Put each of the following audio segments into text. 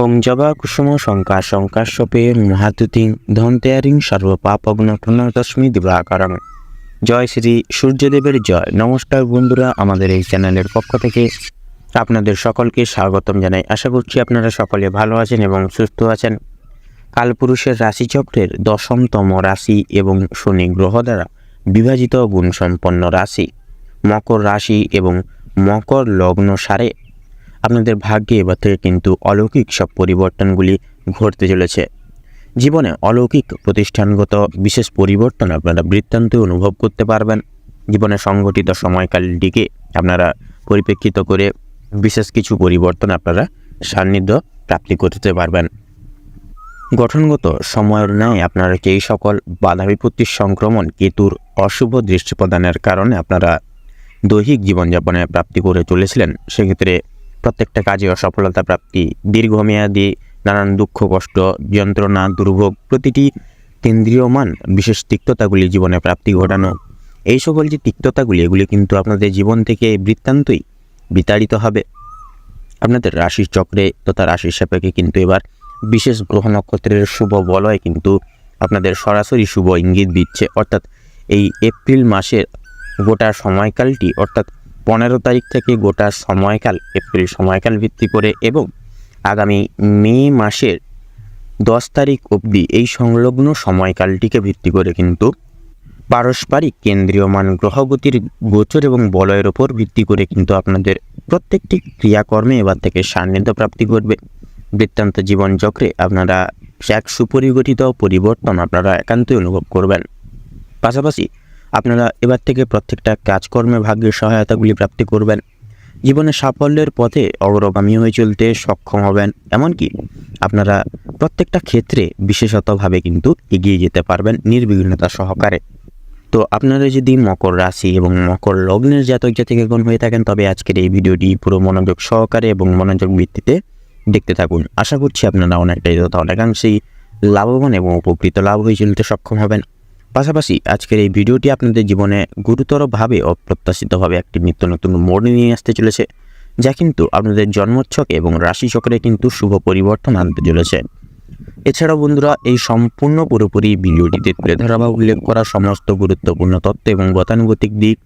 ওম জবা কুসুম শঙ্কাশপে মহাতুতিং ধন্তেয়ারিং সর্বপাপগ্নঠনতস্মি দিবাকরণ। জয় শ্রী সূর্যদেবের জয়। নমস্কার বন্ধুরা, আমাদের এই চ্যানেলের পক্ষ থেকে আপনাদের সকলকে স্বাগতম জানাই। আশা করছি আপনারা সকলে ভালো আছেন এবং সুস্থ আছেন। কালপুরুষের রাশিচক্রের 10তম রাশি এবং শনি গ্রহ দ্বারা বিভাজিত গুণসম্পন্ন রাশি মকর রাশি এবং মকর লগ্ন সারে আপনাদের ভাগ্যে এবার থেকে কিন্তু অলৌকিক সব পরিবর্তনগুলি ঘটতে চলেছে। জীবনে অলৌকিক প্রতিষ্ঠানগত বিশেষ পরিবর্তন আপনারা বৃত্তান্তে অনুভব করতে পারবেন। জীবনে সংঘটিত সময়কালটিকে আপনারা পরিপ্রেক্ষিত করে বিশেষ কিছু পরিবর্তন আপনারা সান্নিধ্য প্রাপ্তি করতে পারবেন। গঠনগত সময়ের ন্যায় আপনারা এই সকল বাধা বিপত্তির সংক্রমণ কেতুর অশুভ দৃষ্টি প্রদানের কারণে আপনারা দৈহিক জীবনযাপনে প্রাপ্তি করে চলেছিলেন, সেক্ষেত্রে প্রত্যেকটা কাজে অসফলতা প্রাপ্তি, দীর্ঘমেয়াদী নানান দুঃখ কষ্ট যন্ত্রণা দুর্ভোগ, প্রতিটি কেন্দ্রীয়মান বিশেষ তিক্ততাগুলি জীবনে প্রাপ্তি ঘটানো, এই সকল যে তিক্ততাগুলি এগুলি কিন্তু আপনাদের জীবন থেকে বৃত্তান্তই বিতাড়িত হবে। আপনাদের রাশির চক্রে তথা রাশির সাপেক্ষে কিন্তু এবার বিশেষ গ্রহ নক্ষত্রের শুভ বলয় কিন্তু আপনাদের সরাসরি শুভ ইঙ্গিত দিচ্ছে। অর্থাৎ এই এপ্রিল মাসের গোটা সময়কালটি, অর্থাৎ 15 তারিখ থেকে গোটা সময়কাল এপ্রিল সময়কাল ভিত্তি করে এবং আগামী মে মাসের 10 তারিখ অবধি এই সংলগ্ন সময়কালটিকে ভিত্তি করে কিন্তু পারস্পরিক কেন্দ্রীয়মান গ্রহগতির গোচর এবং বলয়ের ওপর ভিত্তি করে কিন্তু আপনাদের প্রত্যেকটি ক্রিয়াকর্মে এবার থেকে সান্নিধ্য প্রাপ্তি করবে। বৃত্তান্ত জীবনচক্রে আপনারা এক সুপরিগঠিত পরিবর্তন আপনারা একান্তই অনুভব করবেন। পাশাপাশি আপনারা এবার থেকে প্রত্যেকটা কাজকর্মে ভাগ্যের সহায়তাগুলি প্রাপ্তি করবেন। জীবনে সাফল্যের পথে অগ্রগামী হয়ে চলতে সক্ষম হবেন। এমনকি আপনারা প্রত্যেকটা ক্ষেত্রে বিশেষতভাবে কিন্তু এগিয়ে যেতে পারবেন নির্বিঘ্নতা সহকারে। তো আপনারা যদি মকর রাশি এবং মকর লগ্নের জাতক জাতিকাগণ হয়ে থাকেন, তবে আজকের এই ভিডিওটি পুরো মনোযোগ সহকারে এবং মনোযোগ ভিত্তিতে দেখতে থাকুন। আশা করছি আপনারা অনেকটাই তথা অনেকাংশেই লাভবান এবং উপকৃত লাভ হয়ে চলতে সক্ষম হবেন। পাশাপাশি আজকের এই ভিডিওটি আপনাদের জীবনে গুরুতরভাবে অপ্রত্যাশিতভাবে একটি নিত্য নতুন মোড় নিয়ে আসতে চলেছে, যা কিন্তু আপনাদের জন্মছকে এবং রাশিচক্রে কিন্তু শুভ পরিবর্তন আনতে চলেছে। এছাড়াও বন্ধুরা, এই সম্পূর্ণ পুরোপুরি ভিডিওটিতে তুলে ধরা বা উল্লেখ করা সমস্ত গুরুত্বপূর্ণ তথ্য এবং গতানুগতিক দিক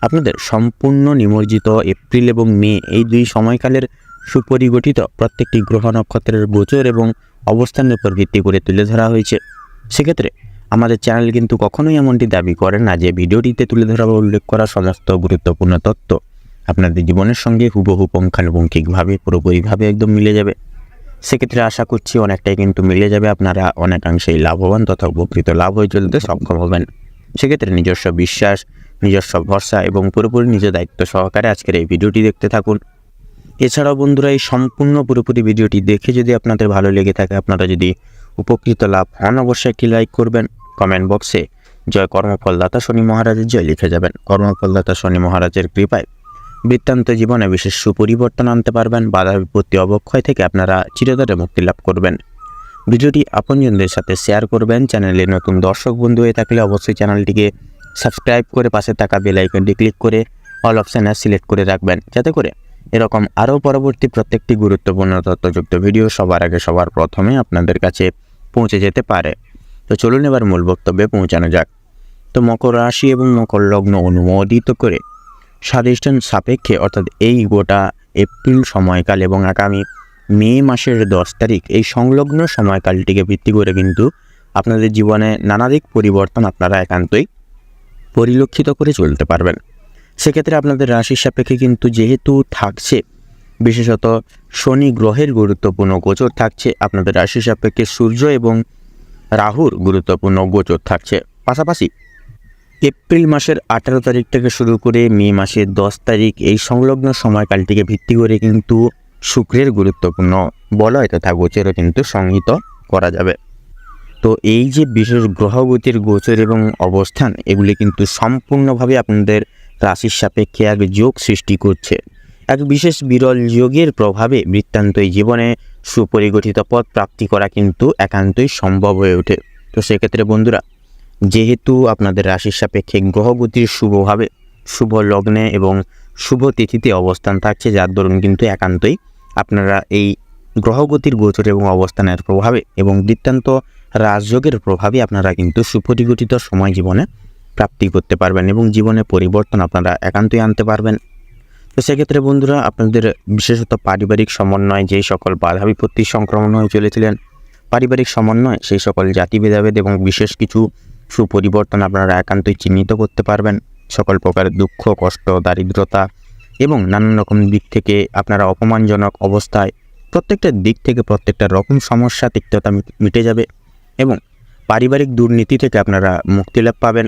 আপনাদের সম্পূর্ণ নিমজ্জিত এপ্রিল এবং মে এই দুই সময়কালের সুপরিগঠিত প্রত্যেকটি গ্রহ নক্ষত্রের গোচর এবং অবস্থানের উপর ভিত্তি করে তুলে ধরা হয়েছে। সেক্ষেত্রে আমাদের চ্যানেল কিন্তু কখনোই এমনটি দাবি করে না যে ভিডিওটিতে তুলে ধরা বা উল্লেখ করা সমস্ত গুরুত্বপূর্ণ তথ্য আপনাদের জীবনের সঙ্গে হুবহু পুঙ্খানুপুঙ্খিকভাবে পুরোপুরিভাবে একদম মিলে যাবে। সেক্ষেত্রে আশা করছি অনেকটাই কিন্তু মিলে যাবে, আপনারা অনেকাংশেই লাভবান তথা উপকৃত লাভ হয়ে চলতে সক্ষম হবেন। সেক্ষেত্রে নিজস্ব বিশ্বাস, নিজস্ব ভরসা এবং পুরোপুরি নিজ দায়িত্ব সহকারে আজকের এই ভিডিওটি দেখতে থাকুন। এছাড়াও বন্ধুরা, এই সম্পূর্ণ পুরোপুরি ভিডিওটি দেখে যদি আপনাদের ভালো লেগে থাকে, আপনারা যদি উপকৃত লাভ হন, অবশ্যই একটি লাইক করবেন। কমেন্ট বক্সে জয় কর্মফলদাতা শনি মহারাজের জয় লিখে যাবেন। কর্মফলদাতা শনি মহারাজের কৃপায় বৃত্তান্ত জীবনে বিশেষ সুপরিবর্তন আনতে পারবেন। বাধা বিপত্তি অবক্ষয় থেকে আপনারা চিরতরে মুক্তি লাভ করবেন। ভিডিওটি আপনজনদের সাথে শেয়ার করবেন। চ্যানেলে নতুন দর্শক বন্ধু হয়ে থাকলে অবশ্যই চ্যানেলটিকে সাবস্ক্রাইব করে পাশে থাকা বেল আইকনটি ক্লিক করে অল অপশানে সিলেক্ট করে রাখবেন, যাতে করে এরকম আরও পরবর্তী প্রত্যেকটি গুরুত্বপূর্ণ তথ্যযুক্ত ভিডিও সবার আগে সবার প্রথমে আপনাদের কাছে পৌঁছে যেতে পারে। তো চলুন এবার মূল বক্তব্যে পৌঁছানো যাক। তো মকর রাশি এবং মকর লগ্ন অনুমোদিত করে স্বাধিষ্ঠান সাপেক্ষে, অর্থাৎ এই গোটা এপ্রিল সময়কাল এবং আগামী মে মাসের 10 তারিখ এই সংলগ্ন সময়কালটিকে ভিত্তি করে কিন্তু আপনাদের জীবনে নানাদিক পরিবর্তন আপনারা একান্তই পরিলক্ষিত করে চলতে পারবেন। সেক্ষেত্রে আপনাদের রাশির সাপেক্ষে কিন্তু যেহেতু থাকছে বিশেষত শনি গ্রহের গুরুত্বপূর্ণ গোচর থাকছে, আপনাদের রাশির সাপেক্ষে সূর্য এবং রাহুর গুরুত্বপূর্ণ গোচর থাকছে। পাশাপাশি এপ্রিল মাসের 18 তারিখ থেকে শুরু করে মে মাসের 10 তারিখ এই সংলগ্ন সময়কালটিকে ভিত্তি করে কিন্তু শুক্রের গুরুত্বপূর্ণ বলয় তথা গোচরও কিন্তু সংহিত করা যাবে। তো এই যে বিশেষ গ্রহগতির গোচর এবং অবস্থান, এগুলি কিন্তু সম্পূর্ণভাবে আপনাদের রাশির সাপেক্ষে এক যোগ সৃষ্টি করছে। এক বিশেষ বিরল যোগের প্রভাবে বৃত্তান্তই জীবনে সুপরিগঠিত পথ প্রাপ্তি করা কিন্তু একান্তই সম্ভব হয়ে ওঠে। তো সেক্ষেত্রে বন্ধুরা, যেহেতু আপনাদের রাশির সাপেক্ষে গ্রহগতির শুভভাবে শুভ লগ্নে এবং শুভ তিথিতে অবস্থান থাকছে, যার দরুন কিন্তু একান্তই আপনারা এই গ্রহগতির গোচর এবং অবস্থানের প্রভাবে এবং বৃত্তান্ত রাজযোগের প্রভাবে আপনারা কিন্তু সুপরিগঠিত সময় জীবনে প্রাপ্তি করতে পারবেন এবং জীবনে পরিবর্তন আপনারা একান্তই আনতে পারবেন। তো সেক্ষেত্রে বন্ধুরা, আপনাদের বিশেষত পারিবারিক সমন্বয় যেই সকল বাধা বিপত্তির সংক্রমণ হয়ে চলেছিলেন, পারিবারিক সমন্বয় সেই সকল জাতি ভেদাভেদ এবং বিশেষ কিছু সুপরিবর্তন আপনারা একান্তই চিহ্নিত করতে পারবেন। সকল প্রকার দুঃখ, কষ্ট, দারিদ্রতা এবং নানান রকম দিক থেকে আপনারা অপমানজনক অবস্থায় প্রত্যেকটা দিক থেকে প্রত্যেকটা রকম সমস্যা তিক্ততা মিটে যাবে এবং পারিবারিক দুর্নীতি থেকে আপনারা মুক্তি লাভ পাবেন।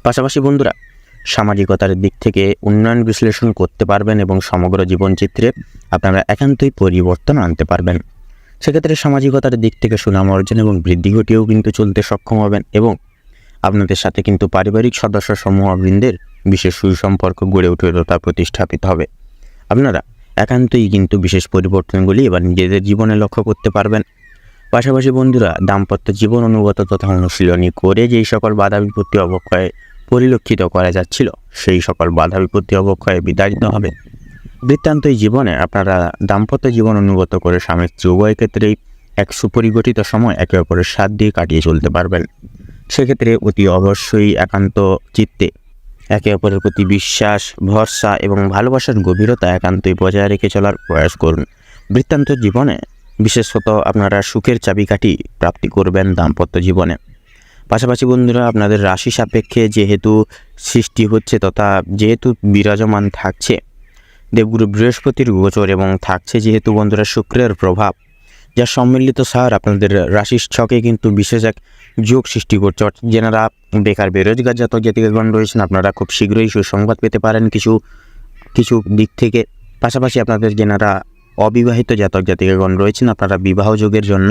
পাশাপাশি বন্ধুরা, সামাজিকতার দিক থেকে উন্নয়ন বিশ্লেষণ করতে পারবেন এবং সমগ্র জীবনচিত্রে আপনারা একান্তই পরিবর্তন আনতে পারবেন। সেক্ষেত্রে সামাজিকতার দিক থেকে সুনাম অর্জন এবং বৃদ্ধি ঘটিয়েও কিন্তু চলতে সক্ষম হবেন এবং আপনাদের সাথে কিন্তু পারিবারিক সদস্য সমূহবৃন্দের বিশেষ সুসম্পর্ক গড়ে উঠে তথা প্রতিষ্ঠাপিত হবে। আপনারা একান্তই কিন্তু বিশেষ পরিবর্তনগুলি এবার নিজেদের জীবনে লক্ষ্য করতে পারবেন। পাশাপাশি বন্ধুরা, দাম্পত্য জীবন অনুগত তথা অনুশীলনী করে যেই সকল বাধা বিপত্তি অবক্ষয়ে পরিলক্ষিত করা যাচ্ছিল, সেই সকল বাধা বিপত্তি অবক্ষয়ে বিতাড়িত হবে। বৃত্তান্তই জীবনে আপনারা দাম্পত্য জীবন অনুগত করে স্বামী স্ত্রী উভয় ক্ষেত্রেই এক সুপরিগঠিত সময় একে অপরের সাথ দিয়ে কাটিয়ে চলতে পারবেন। সেক্ষেত্রে অতি অবশ্যই একান্ত চিত্তে একে অপরের প্রতি বিশ্বাস, ভরসা এবং ভালোবাসার গভীরতা একান্তই বজায় রেখে চলার প্রয়াস করুন। বৃত্তান্ত জীবনে বিশেষত আপনারা সুখের চাবিকাঠি প্রাপ্তি করবেন দাম্পত্য জীবনে। পাশাপাশি বন্ধুরা, আপনাদের রাশি সাপেক্ষে যেহেতু সৃষ্টি হচ্ছে তথা যেহেতু বিরাজমান থাকছে দেবগুরু বৃহস্পতির গোচর এবং থাকছে যেহেতু বন্ধুরা শুক্রের প্রভাব, যার সম্মিলিত সার আপনাদের রাশির ছকে কিন্তু বিশেষ এক যোগ সৃষ্টি করছে। যেনারা বেকার বেরোজগার জাতক জাতিকাগণ রয়েছেন, আপনারা খুব শীঘ্রই সুসংবাদ পেতে পারেন কিছু দিক থেকে। পাশাপাশি আপনাদের যেনারা অবিবাহিত জাতক জাতিকাগণ রয়েছেন, আপনারা বিবাহ যোগের জন্য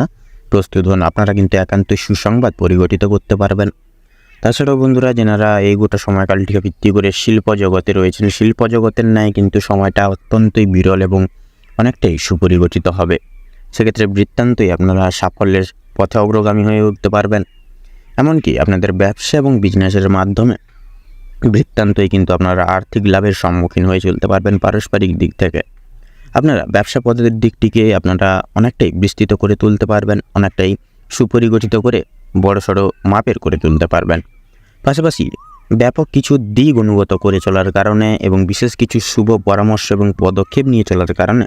প্রস্তুত হন, আপনারা কিন্তু একান্তই সুসংবাদ পরিগঠিত করতে পারবেন। তাছাড়াও বন্ধুরা, যেনারা এই গোটা সময়কালটিকে ভিত্তি করে শিল্প জগতে রয়েছেন, শিল্প জগতের ন্যায় কিন্তু সময়টা অত্যন্তই বিরল এবং অনেকটাই সুপরিগঠিত হবে। সেক্ষেত্রে বৃত্তান্তই আপনারা সাফল্যের পথে অগ্রগামী হয়ে উঠতে পারবেন। এমনকি আপনাদের ব্যবসা এবং বিজনেসের মাধ্যমে বৃত্তান্তই কিন্তু আপনারা আর্থিক লাভের সম্মুখীন হয়ে চলতে পারবেন। পারস্পরিক দিক থেকে আপনারা ব্যবসা পদ্ধতির দিকটিকে আপনারা অনেকটাই বিস্তৃত করে তুলতে পারবেন, অনেকটাই সুপরিগঠিত করে বড়সড় মাপের করে তুলতে পারবেন। পাশাপাশি ব্যাপক কিছু দিক অনুগত করে চলার কারণে এবং বিশেষ কিছু শুভ পরামর্শ এবং পদক্ষেপ নিয়ে চলার কারণে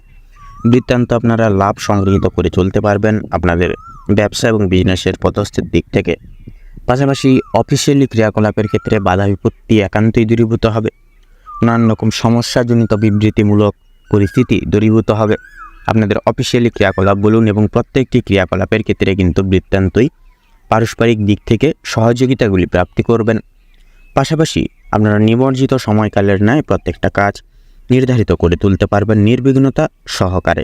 বৃত্তান্ত আপনারা লাভ সংগৃহীত করে চলতে পারবেন আপনাদের ব্যবসা এবং বিজনেসের পদস্থের দিক থেকে। পাশাপাশি অফিসিয়ালি ক্রিয়াকলাপের ক্ষেত্রে বাধা বিপত্তি একান্তই দূরীভূত হবে। নানান রকম সমস্যাজনিত বিবৃতিমূলক পরিস্থিতি দূরীভূত হবে। আপনাদের অফিসিয়ালি ক্রিয়াকলাপ বলুন এবং প্রত্যেকটি ক্রিয়াকলাপের ক্ষেত্রে কিন্তু বৃত্তান্তই পারস্পরিক দিক থেকে সহযোগিতাগুলি প্রাপ্তি করবেন। পাশাপাশি আপনারা নিবর্জিত সময়কালের ন্যায় প্রত্যেকটা কাজ নির্ধারিত করে তুলতে পারবেন নির্বিঘ্নতা সহকারে।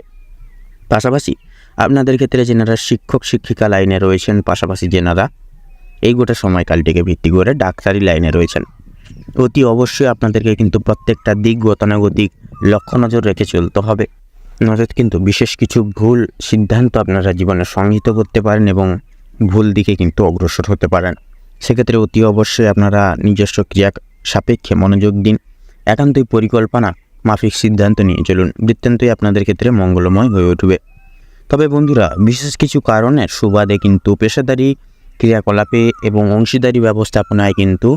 পাশাপাশি আপনাদের ক্ষেত্রে যেনারা শিক্ষক শিক্ষিকা লাইনে রয়েছেন, পাশাপাশি যেনারা এই গোটা সময়কালটিকে ভিত্তি করে ডাক্তারি লাইনে রয়েছেন, অতি অবশ্যই আপনাদেরকে কিন্তু প্রত্যেকটা দিক গতানুগতিক লক্ষ্য নজর রেখে চলতে হবে। নজর কিন্তু বিশেষ কিছু ভুল সিদ্ধান্ত আপনারা জীবনে সংহিত করতে পারেন এবং ভুল দিকে কিন্তু অগ্রসর হতে পারেন। সেক্ষেত্রে অতি অবশ্যই আপনারা নিজস্ব ক্রিয়া সাপেক্ষে মনোযোগ দিন, একান্তই পরিকল্পনা মাফিক সিদ্ধান্ত নিয়ে চলুন। বৃত্তান্তই আপনাদের ক্ষেত্রে মঙ্গলময় হয়ে উঠবে। তবে বন্ধুরা, বিশেষ কিছু কারণের সুবাদে কিন্তু পেশাদারি ক্রিয়াকলাপে এবং অংশীদারি ব্যবস্থাপনায় কিন্তু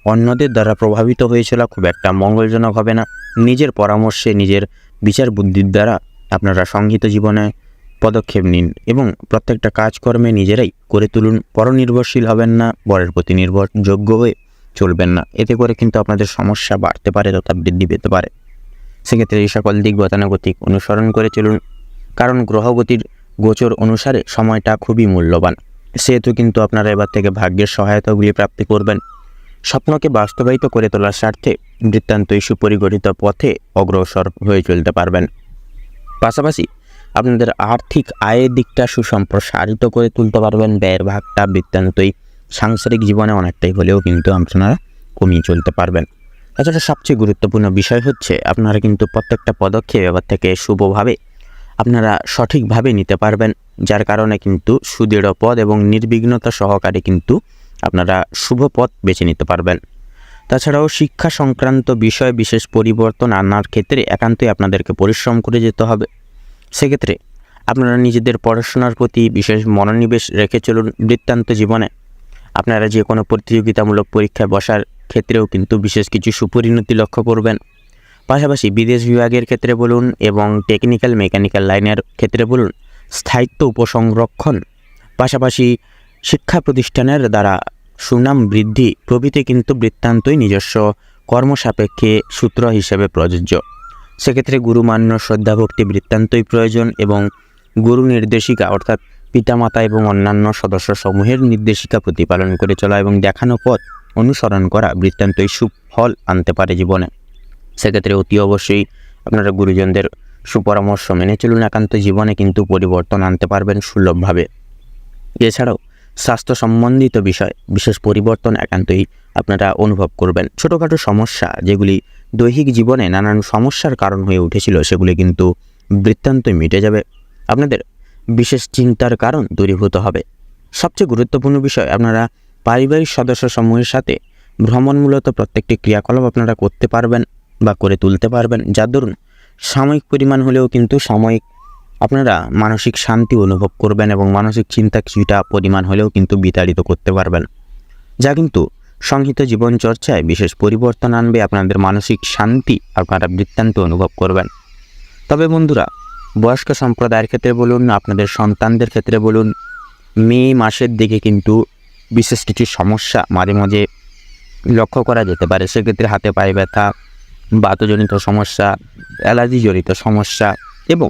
অন্যদের দ্বারা প্রভাবিত হয়ে চলা খুব একটা মঙ্গলজনক হবে না। নিজের পরামর্শে, নিজের বিচার বুদ্ধির দ্বারা আপনারা সংহিত জীবনে পদক্ষেপ নিন এবং প্রত্যেকটা কাজকর্মে নিজেরাই করে তুলুন। পরনির্ভরশীল হবেন না, পরের প্রতি নির্ভরযোগ্য হয়ে চলবেন না। এতে করে কিন্তু আপনাদের সমস্যা বাড়তে পারে তথা বৃদ্ধি পেতে পারে। সেক্ষেত্রে এই সকল দিক গতানুগতিক অনুসরণ করে চলুন, কারণ গ্রহগতির গোচর অনুসারে সময়টা খুবই মূল্যবান। সেহেতু কিন্তু আপনারা এবার থেকে ভাগ্যের সহায়তাগুলি প্রাপ্তি করবেন। স্বপ্নকে বাস্তবায়িত করে তোলার স্বার্থে বৃত্তান্তই সুপরিগঠিত পথে অগ্রসর হয়ে চলতে পারবেন। পাশাপাশি আপনাদের আর্থিক আয়ের দিকটা সুসম্প্রসারিত করে তুলতে পারবেন। ব্যয়ের ভাগটা বৃত্তান্তই সাংসারিক জীবনে অনেকটাই হলেও কিন্তু আপনারা কমিয়ে চলতে পারবেন। তাছাড়া সবচেয়ে গুরুত্বপূর্ণ বিষয় হচ্ছে আপনারা কিন্তু প্রত্যেকটা পদক্ষেপ এবার থেকে শুভভাবে আপনারা সঠিকভাবে নিতে পারবেন, যার কারণে কিন্তু সুদৃঢ় পথ এবং নির্বিঘ্নতা সহকারে কিন্তু আপনারা শুভ পথ বেছে নিতে পারবেন। তাছাড়াও শিক্ষা সংক্রান্ত বিষয় বিশেষ পরিবর্তন আনার ক্ষেত্রে একান্তই আপনাদেরকে পরিশ্রম করে যেতে হবে। সেক্ষেত্রে আপনারা নিজেদের পড়াশোনার প্রতি বিশেষ মনোনিবেশ রেখে চলুন বৃত্তান্ত জীবনে। আপনারা যে কোনো প্রতিযোগিতামূলক পরীক্ষায় বসার ক্ষেত্রেও কিন্তু বিশেষ কিছু সুপরিণতি লক্ষ্য করবেন। পাশাপাশি বিদেশ বিভাগের ক্ষেত্রে বলুন এবং টেকনিক্যাল মেকানিক্যাল লাইনের ক্ষেত্রে বলুন, স্থায়িত্ব উপসংরক্ষণ, পাশাপাশি শিক্ষা প্রতিষ্ঠানের দ্বারা সুনাম বৃদ্ধি প্রভৃতি কিন্তু বৃত্তান্তই নিজস্ব কর্মসাপেক্ষে সূত্র হিসেবে প্রযোজ্য। সেক্ষেত্রে গুরুমান্য শ্রদ্ধাভক্তি বৃত্তান্তই প্রয়োজন এবং গুরু নির্দেশিকা অর্থাৎ পিতামাতা এবং অন্যান্য সদস্য সমূহের নির্দেশিকা প্রতিপালন করে চলা এবং দেখানো পথ অনুসরণ করা বৃত্তান্তই সুফল আনতে পারে জীবনে। সেক্ষেত্রে অতি অবশ্যই আপনারা গুরুজনদের সুপরামর্শ মেনে চলুন, একান্ত জীবনে কিন্তু পরিবর্তন আনতে পারবেন সুলভভাবে। এছাড়াও স্বাস্থ্য সম্বন্ধিত বিষয় বিশেষ পরিবর্তন একান্তই আপনারা অনুভব করবেন। ছোটোখাটো সমস্যা যেগুলি দৈহিক জীবনে নানান সমস্যার কারণ হয়ে উঠেছিল সেগুলি কিন্তু বৃত্তান্তই মিটে যাবে। আপনাদের বিশেষ চিন্তার কারণ দূরীভূত হবে। সবচেয়ে গুরুত্বপূর্ণ বিষয়, আপনারা পারিবারিক সদস্য সমূহের সাথে ভ্রমণমূলত প্রত্যেকটি ক্রিয়াকলাপ আপনারা করতে পারবেন বা করে তুলতে পারবেন, যার দরুন সাময়িক পরিমাণ হলেও কিন্তু সাময়িক আপনারা মানসিক শান্তি অনুভব করবেন এবং মানসিক চিন্তা কিছুটা পরিমাণ হলেও কিন্তু বিতাড়িত করতে পারবেন, যা কিন্তু সংহিত জীবনচর্চায় বিশেষ পরিবর্তন আনবে। আপনাদের মানসিক শান্তি আপনারা বৃত্তান্ত অনুভব করবেন। তবে বন্ধুরা, বয়স্ক সম্প্রদায়ের ক্ষেত্রে বলুন, আপনাদের সন্তানদের ক্ষেত্রে বলুন, মে মাসের দিকে কিন্তু বিশেষ কিছু সমস্যা মাঝে মাঝে লক্ষ্য করা যেতে পারে। সেক্ষেত্রে হাতে পায়ে ব্যথা, বাতজনিত সমস্যা, অ্যালার্জিজনিত সমস্যা এবং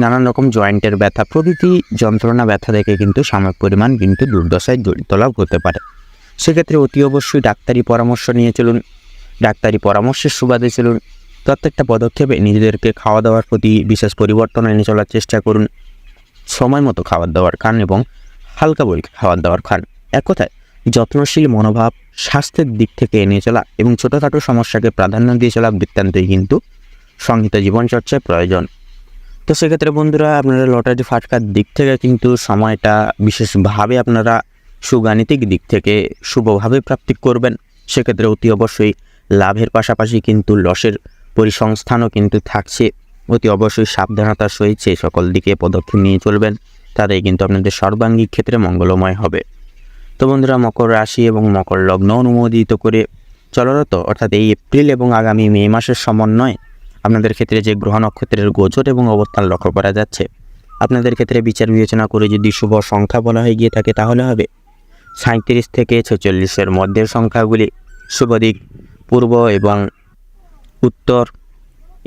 নানান রকম জয়েন্টের ব্যথা প্রভৃতি যন্ত্রণা ব্যথা থেকে কিন্তু সাময়িক পরিমাণ কিন্তু দুর্দশায় জড়িত লাভ হতে পারে। সেক্ষেত্রে অতি অবশ্যই ডাক্তারি পরামর্শ নিয়ে চলুন, ডাক্তারি পরামর্শের সুবাদে চলুন। প্রত্যেকটা পদক্ষেপে নিজেদেরকে খাওয়া দাওয়ার প্রতি বিশেষ পরিবর্তন এনে চলার চেষ্টা করুন। সময় মতো খাবার দাবার খান এবং হালকা বলকে খাবার দাবার খান। এক কথায় যত্নশীল মনোভাব স্বাস্থ্যের দিক থেকে এনে চলা এবং ছোটোখাটো সমস্যাকে প্রাধান্য দিয়ে চলা বৃত্তান্তই কিন্তু সংহিত জীবনচর্চায় প্রয়োজন। তো সেক্ষেত্রে বন্ধুরা, আপনারা লটারি ফাটকার দিক থেকে কিন্তু সময়টা বিশেষভাবে আপনারা সুগাণিতিক দিক থেকে শুভভাবে প্রাপ্তি করবেন। সেক্ষেত্রে অতি অবশ্যই লাভের পাশাপাশি কিন্তু লসের পরিসংস্থানও কিন্তু থাকছে। অতি অবশ্যই সাবধানতার সহিত সেই সকল দিকে পদক্ষেপ নিয়ে চলবেন, তাতেই কিন্তু আপনাদের সর্বাঙ্গিক ক্ষেত্রে মঙ্গলময় হবে। তো বন্ধুরা, মকর রাশি এবং মকর লগ্ন অনুমোদিত করে চলরত অর্থাৎ এই এপ্রিল এবং আগামী মে মাসের সমন্বয়ে আপনাদের ক্ষেত্রে যে গ্রহ নক্ষত্রের গোচর এবং অবস্থান লক্ষ্য করা যাচ্ছে, আপনাদের ক্ষেত্রে বিচার বিবেচনা করে যদি শুভ সংখ্যা বলা হয়ে গিয়ে থাকে তাহলে হবে 37 থেকে 46-এর মধ্যের সংখ্যাগুলি। শুভ দিক পূর্ব এবং উত্তর।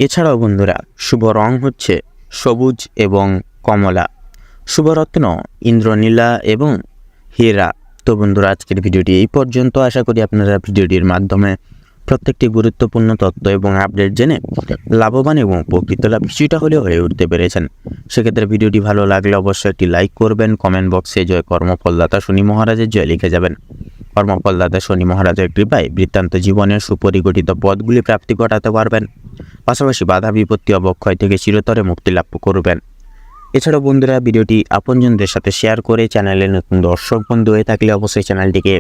এছাড়াও বন্ধুরা, শুভ রং হচ্ছে সবুজ এবং কমলা। শুভরত্ন ইন্দ্রনীলা এবং হীরা। তো বন্ধুরা, আজকের ভিডিওটি এই পর্যন্ত। আশা করি আপনারা ভিডিওটির মাধ্যমে প্রত্যেকটি গুরুত্বপূর্ণ তথ্য এবং আপডেট জেনে লাভবান এবং উপকৃত লাভ কিছুটা হলেও হয়ে উঠতে পেরেছেন। সেক্ষেত্রে ভিডিওটি ভালো লাগলে অবশ্যই একটি লাইক করবেন, কমেন্ট বক্সে জয় কর্মফলদাতা শনি মহারাজের জয় লিখে যাবেন। কর্মফলদাতা শনি মহারাজের কৃপায় বৃত্তান্ত জীবনের সুপরিগঠিত পদগুলি প্রাপ্তি ঘটাতে পারবেন। পাশাপাশি বাধা বিপত্তি অবক্ষয় থেকে চিরতরে মুক্তি লাভ করবেন। এছাড়াও বন্ধুরা, ভিডিওটি আপনজনদের সাথে শেয়ার করে চ্যানেলে নতুন দর্শক বন্ধু হয়ে থাকলে অবশ্যই চ্যানেলটিকে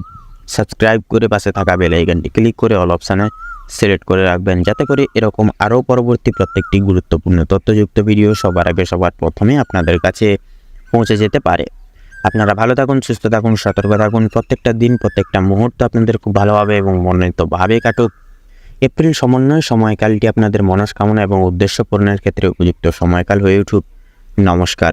সাবস্ক্রাইব করে পাশে থাকা বেল আইকনটি ক্লিক করে অল অপশানে সিলেক্ট করে রাখবেন, যাতে করে এরকম আরও পরবর্তী প্রত্যেকটি গুরুত্বপূর্ণ তথ্যযুক্ত ভিডিও সবার আগে সবার প্রথমে আপনাদের কাছে পৌঁছে যেতে পারে। আপনারা ভালো থাকুন, সুস্থ থাকুন, সতর্ক থাকুন। প্রত্যেকটা দিন প্রত্যেকটা মুহূর্ত আপনাদের খুব ভালোভাবে এবং মনোনীতভাবে কাটুক। এপ্রিল সমন্বয় সময়কালটি আপনাদের মনস্কামনা এবং উদ্দেশ্য পূরণের ক্ষেত্রে উপযুক্ত সময়কাল হয়ে উঠুক। নমস্কার।